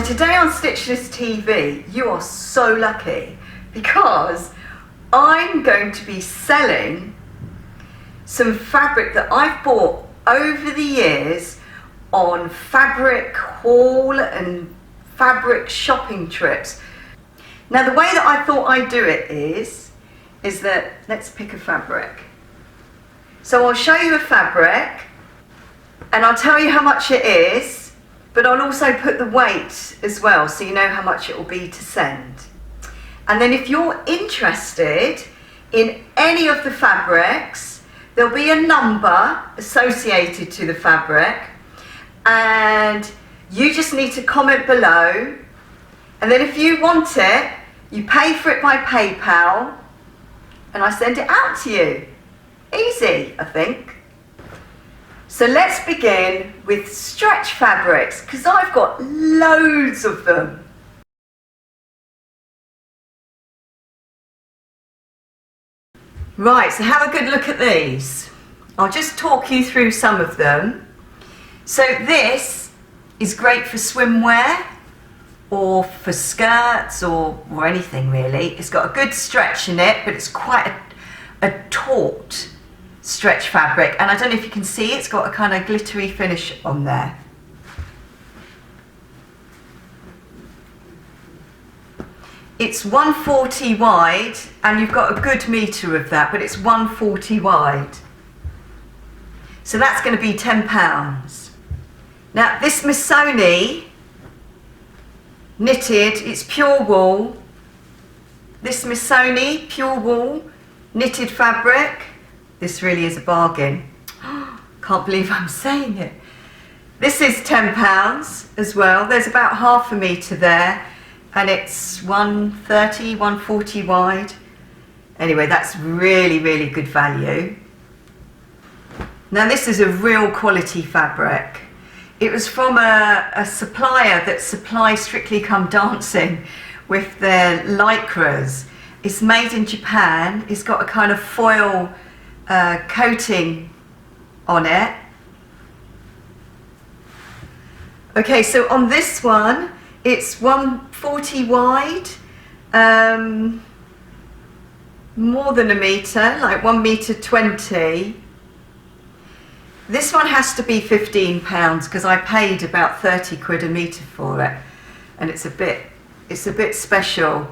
Now today on Stitchless TV, you are so lucky because I'm going to be selling some fabric that I've bought over the years on fabric haul and fabric shopping trips. Now the way that I thought I'd do it is that, let's pick a fabric. So I'll show you a fabric and I'll tell you how much it is, but I'll also put the weight as well so you know how much it will be to send. And then if you're interested in any of the fabrics, there'll be a number associated to the fabric and you just need to comment below, and then if you want it, you pay for it by PayPal and I send it out to you. Easy, I think. So let's begin with stretch fabrics because I've got loads of them. Right, so have a good look at these. I'll just talk you through some of them. So this is great for swimwear or for skirts or anything really. It's got a good stretch in it, but it's quite a taut stretch fabric, and I don't know if you can see, it's got a kind of glittery finish on there. It's 140 wide and you've got a good metre of that, but it's 140 wide. So that's going to be £10. Now this Missoni knitted, it's pure wool. This Missoni pure wool knitted fabric, this really is a bargain. Can't believe I'm saying it. This is £10 as well. There's about half a metre there and it's 130, 140 wide. Anyway, that's really, really good value. Now this is a real quality fabric. It was from a supplier that supplies Strictly Come Dancing with their lycras. It's made in Japan. It's got a kind of foil coating on it. Okay, so on this one, it's 140 wide, more than a metre, like 1.20 meters. This one has to be £15 because I paid about 30 quid a metre for it, and it's a bit special.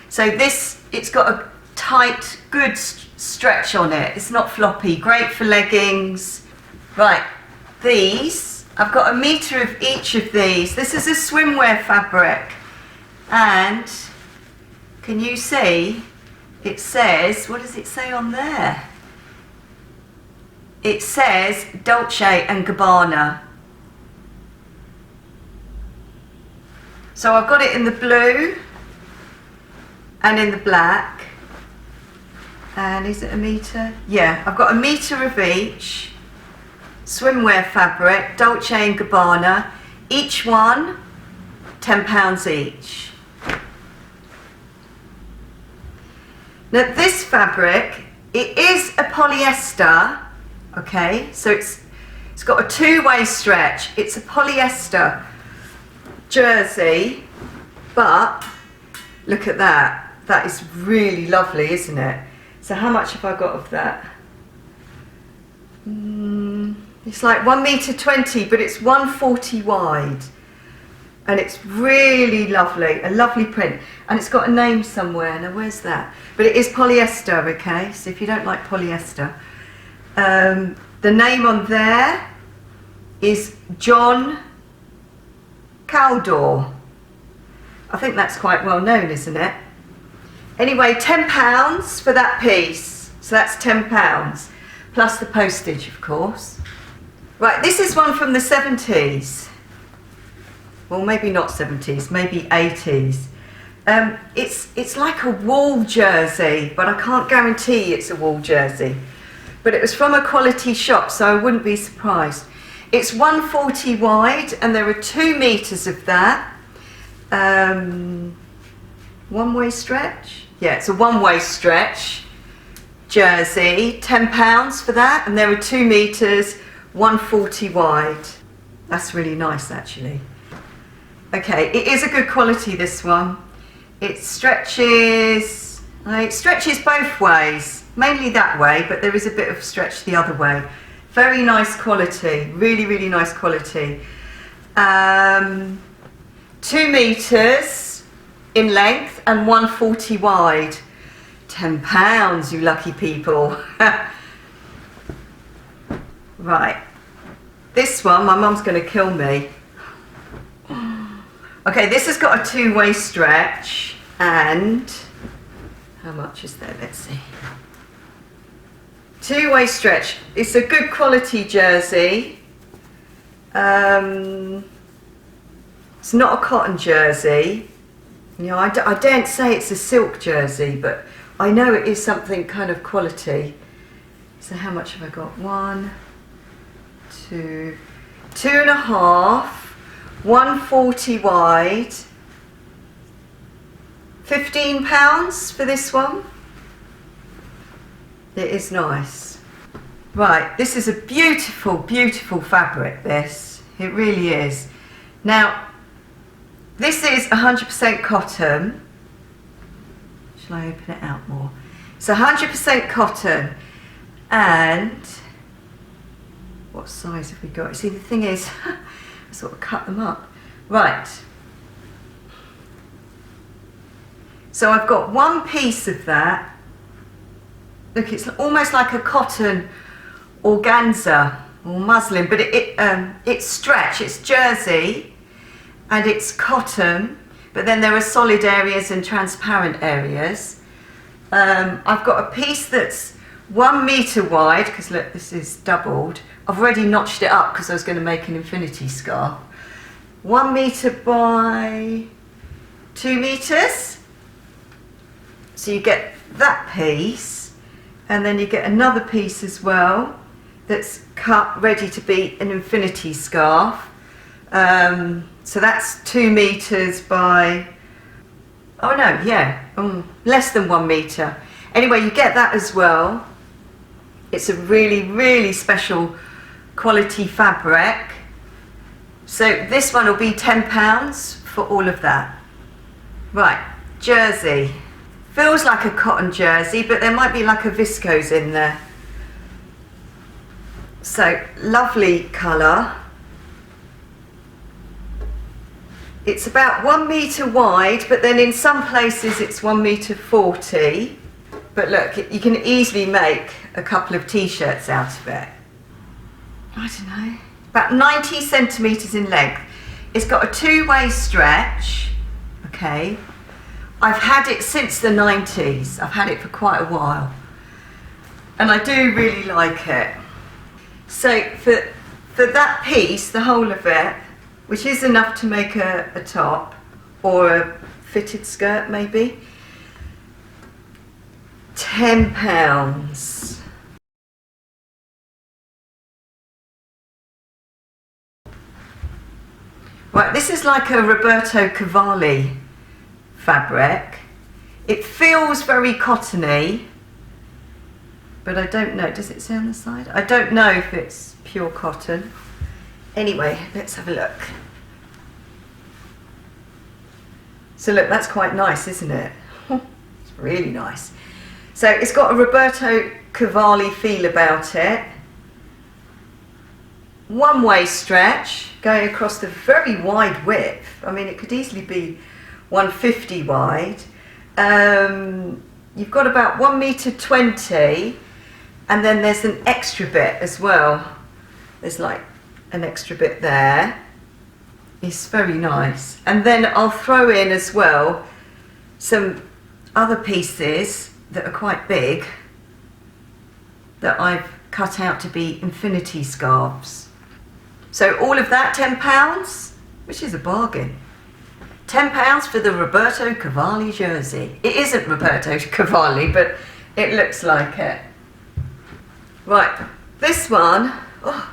So this, it's got a tight, good stretch on it. It's not floppy. Great for leggings. Right, these, I've got a metre of each of these. This is a swimwear fabric, and can you see? It says, what does it say on there? It says Dolce & Gabbana. So I've got it in the blue and in the black. And is it a metre? Yeah, I've got a metre of each. Swimwear fabric, Dolce & Gabbana. Each one, £10 each. Now this fabric, it is a polyester. Okay, so it's got a two-way stretch. It's a polyester jersey, but look at that. That is really lovely, isn't it? So how much have I got of that? It's like 1.20 meters, but it's 140 wide. And it's really lovely, a lovely print. And it's got a name somewhere. Now where's that? But it is polyester, okay? So if you don't like polyester, the name on there is John Caldor. I think that's quite well known, isn't it? Anyway, £10 for that piece. So that's £10, plus the postage, of course. Right, this is one from the 70s. Well, maybe not 70s, maybe 80s. It's like a wool jersey, but I can't guarantee it's a wool jersey. But it was from a quality shop, so I wouldn't be surprised. It's 140 wide, and there are 2 meters of that. One-way stretch? Yeah, it's a one-way stretch jersey. £10 for that, and there are 2 meters, 140 wide. That's really nice, actually. Okay, it is a good quality, this one. It stretches both ways, mainly that way, but there is a bit of stretch the other way. Very nice quality, really, really nice quality. 2 meters in length and 140 wide. £10, you lucky people. Right, this one, my mum's going to kill me. Okay, this has got a 2-way stretch, and how much is there? Let's see. 2-way stretch. It's a good quality jersey. It's not a cotton jersey. You know, I daren't say it's a silk jersey, but I know it is something kind of quality. So how much have I got? 1, 2, 2.5, 140 wide. £15 for this one. It is nice. Right, this is a beautiful, beautiful fabric, this. It really is. Now, this is 100% cotton. Shall I open it out more? It's 100% cotton. And what size have we got? See, the thing is, I sort of cut them up. Right. So I've got one piece of that. Look, it's almost like a cotton organza or muslin, but it's stretch, it's jersey, and it's cotton, but then there are solid areas and transparent areas. I've got a piece that's 1 meter wide, because look, this is doubled. I've already notched it up because I was going to make an infinity scarf. 1 meter by 2 meters. So you get that piece, and then you get another piece as well that's cut, ready to be an infinity scarf. So that's 2 meters by, oh no, yeah, less than 1 meter. Anyway, you get that as well. It's a really, really special quality fabric. So this one will be £10 for all of that. Right, jersey. Feels like a cotton jersey, but there might be like a viscose in there. So, lovely colour. It's about 1 meter wide, but then in some places it's 1 meter 40. But look, you can easily make a couple of t-shirts out of it. I don't know. About 90 centimetres in length. It's got a 2-way stretch. Okay. I've had it since the 90s. I've had it for quite a while. And I do really like it. So for that piece, the whole of it, which is enough to make a top or a fitted skirt maybe, £10. Right, this is like a Roberto Cavalli fabric. It feels very cottony, but I don't know. Does it say on the side? I don't know if it's pure cotton. Anyway, let's have a look. So look, that's quite nice, isn't it? It's really nice. So it's got a Roberto Cavalli feel about it. 1-way stretch going across the very wide width. I mean, it could easily be 150 wide. You've got about 1 meter 20, and then there's an extra bit as well. There's like an extra bit there. It's very nice. And then I'll throw in as well some other pieces that are quite big that I've cut out to be infinity scarves. So all of that £10, which is a bargain. £10 for the Roberto Cavalli jersey. It isn't Roberto Cavalli, but it looks like it. Right, this one, oh,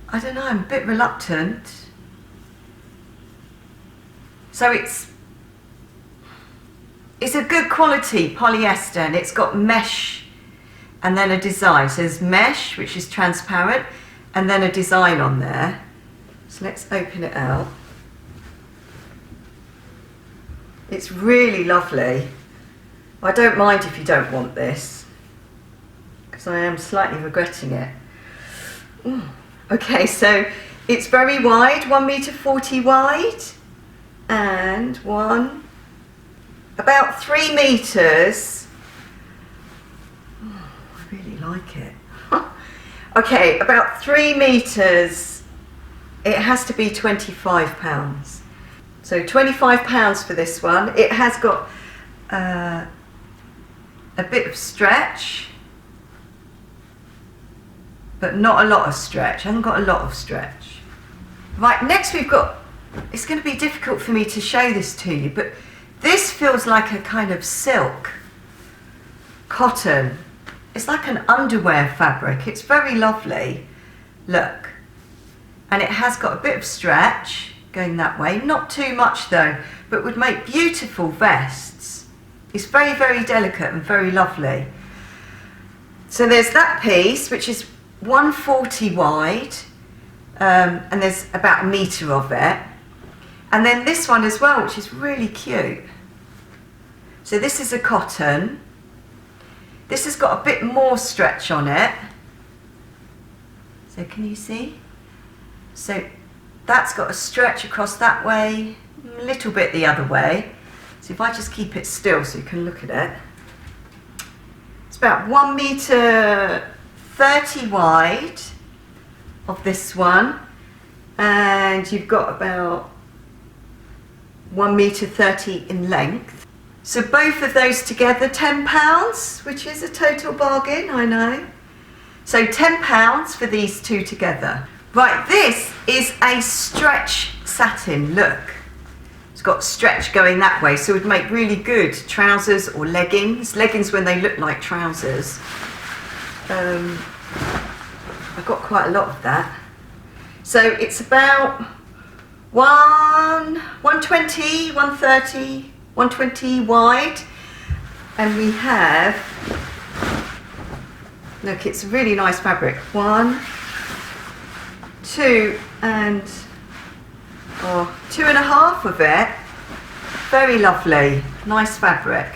I don't know, I'm a bit reluctant. So it's a good quality polyester, and it's got mesh and then a design. So there's mesh, which is transparent, and then a design on there. So let's open it out. It's really lovely. I don't mind if you don't want this, because I am slightly regretting it. Ooh. Okay, so it's very wide, 1.40 m wide, and about 3 meters. Oh, I really like it. Okay, about 3 meters. It has to be £25. So £25 for this one. It has got a bit of stretch, but not a lot of stretch. I haven't got a lot of stretch. Right, next we've got, it's going to be difficult for me to show this to you, but this feels like a kind of silk, cotton. It's like an underwear fabric. It's very lovely. Look. And it has got a bit of stretch going that way. Not too much though, but would make beautiful vests. It's very, very delicate and very lovely. So there's that piece, which is 1.40 wide, and there's about 1 metre of it. And then this one as well, which is really cute. So this is a cotton. This has got a bit more stretch on it. So can you see? So that's got a stretch across that way, a little bit the other way. So if I just keep it still so you can look at it. It's about 1.30 m wide of this one, and you've got about 1.30 m in length. So both of those together, £10, which is a total bargain, I know. So £10 for these two together. Right, this is a stretch satin, look. It's got stretch going that way, so it would make really good trousers or leggings. Leggings when they look like trousers. I've got quite a lot of that. So it's about 120, 130, 120 wide. And we have, look, it's a really nice fabric. 1, 2 and 2.5 of it. Very lovely, nice fabric.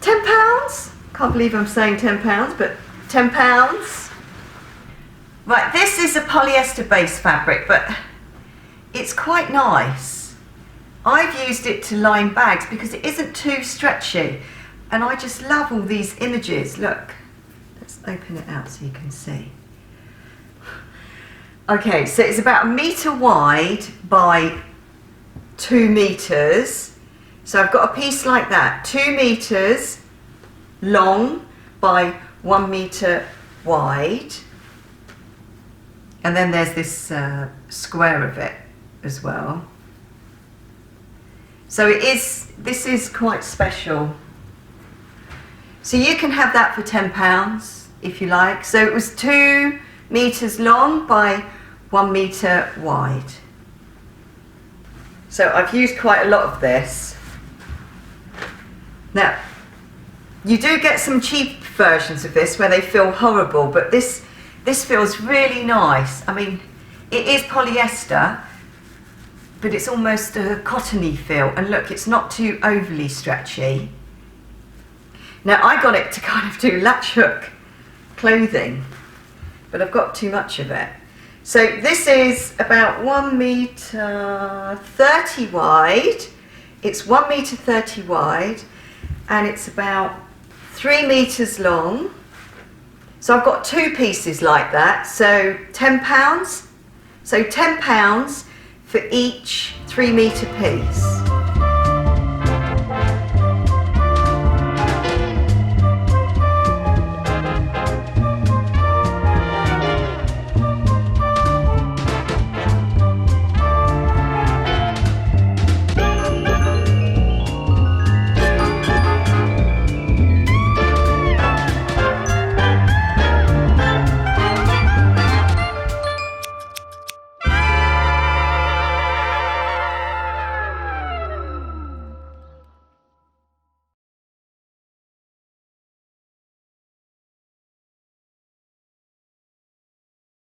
£10. Can't believe I'm saying £10, but £10. Right, this is a polyester based fabric, but it's quite nice. I've used it to line bags because it isn't too stretchy, and I just love all these images. Look, let's open it out so you can see. Okay, so it's about 1 metre wide by 2 meters. So I've got a piece like that, 2 meters long by 1 metre wide. And then there's this square of it as well. So this is quite special. So you can have that for £10 if you like. So it was 2 meters long by 1 metre wide. So I've used quite a lot of this. Now, you do get some cheap versions of this where they feel horrible, but this feels really nice. I mean, it is polyester, but it's almost a cottony feel. And look, it's not too overly stretchy. Now, I got it to kind of do latch hook clothing, but I've got too much of it. So this is about 1 metre 30 wide. It's 1 metre 30 wide, and it's about 3 meters long. So I've got 2 pieces like that. So £10. So £10 for each 3 metre piece.